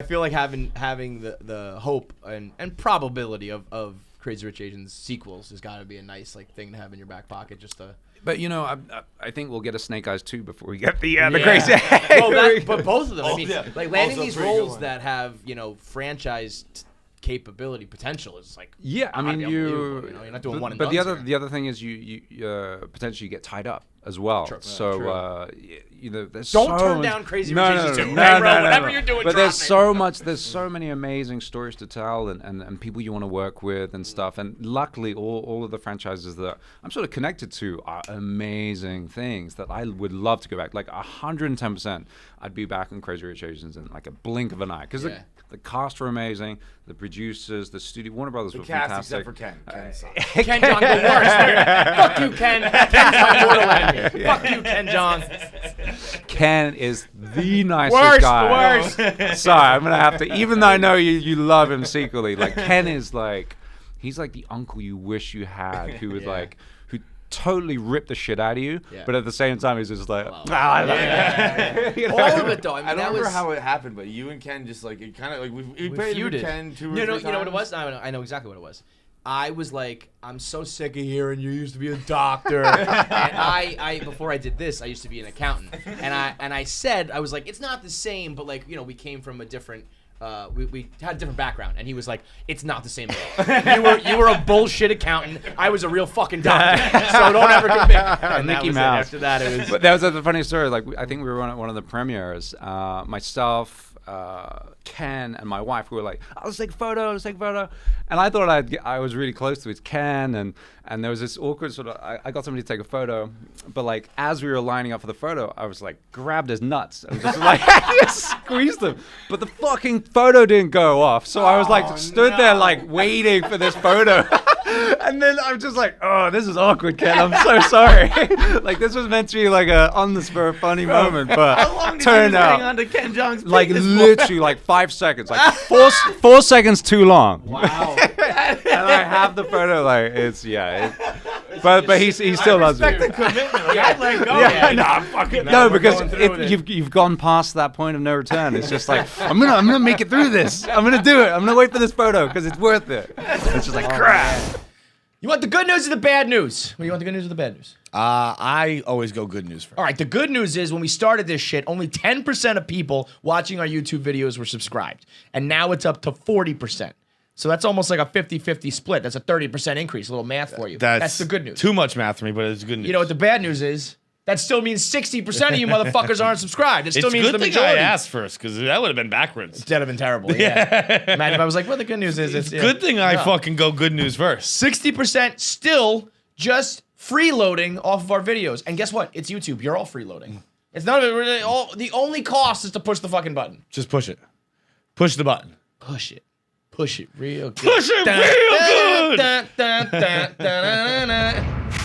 I feel like having the hope and probability of Crazy Rich Asians sequels has got to be a nice like thing to have in your back pocket just to. But I think we'll get a Snake Eyes 2 before we get the Crazy. Well, but both of them. I mean, like landing Also these pretty good roles one. that have franchise capability potential is like. Yeah, I mean you're not doing one and but dones the other thing is you potentially get tied up as well. True. So there's Don't so turn much- down Crazy no, Rich no, Asians no, 2. no, Hey, no, bro, no, whatever no. you're doing, But drop there's so many amazing stories to tell and people you want to work with and stuff. And luckily, all of the franchises that I'm sort of connected to are amazing things that I would love to go back. Like 110%, I'd be back on Crazy Rich Asians in like a blink of an eye because the cast were amazing, the producers, the studio, Warner Brothers were cast fantastic. except for Ken. Ken Jeong, the worst. Fuck you, Ken. Ken's my borderline. Fuck you, Ken Jeong. Ken is the nicest guy. Worst. Sorry, I'm gonna have to. Even though I know you love him secretly, like Ken is like, he's like the uncle you wish you had, who was who totally ripped the shit out of you, but at the same time he's just like, I love you. You know? All of it though. I mean, I don't that remember was how it happened, but you and Ken just like it kind of like we played with feuded. Ken 2 or 3 You know times. what it was? I know exactly what it was. I was like, I'm so sick of hearing you used to be a doctor. And I before I did this, I used to be an accountant. And I said, I was like, it's not the same, but like, we came from a different we had a different background, and he was like, "It's not the same at all. You were a bullshit accountant. I was a real fucking doctor. So don't ever convince." And Mickey Mouse. After that, it was. But that was a funny story. Like I think we were on one of the premieres. Myself, Ken, and my wife. We were like, "Let's take a photo. Let's take a photo." And I thought I was really close to Ken, and there was this awkward sort of. I got somebody to take a photo, but like as we were lining up for the photo, I was like grabbed his nuts and just like just squeezed them. But the fucking photo didn't go off, so I was like stood there like waiting for this photo. And then I'm just like, oh, this is awkward, Ken. I'm so sorry. Like this was meant to be like a on the spur funny moment, but How long did turned you hang out on to Ken Jeong's like penis for? literally like 5 seconds, like four seconds too long. Wow. And I have the photo, like it's but he still loves me. Respect the commitment. Like, Yeah. I'd let go. Yeah. No, I'm fucking No, we're because going through with it. you've gone past that point of no return. It's just like I'm gonna make it through this. I'm gonna do it. I'm gonna wait for this photo because it's worth it. It's just like crap. You want the good news or the bad news? Well, you want the good news or the bad news? I always go good news first. All right, the good news is when we started this shit, only 10% of people watching our YouTube videos were subscribed. And now it's up to 40%. So that's almost like a 50-50 split. That's a 30% increase. A little math for you. That's the good news. Too much math for me, but it's good news. You know what the bad news is? That still means 60% of you motherfuckers aren't subscribed. It still it's means good the thing majority. I asked first, because that would have been backwards. That'd have been terrible. Yeah. Imagine if I was like, well, the good news is It's good thing I fucking go good news first. 60% still just freeloading off of our videos. And guess what? It's YouTube. You're all freeloading. It's not really all. The only cost is to push the fucking button. Just push it. Push the button. Push it. Push it real good. Push it real good! Dun, dun, dun, dun, dun, dun, dun.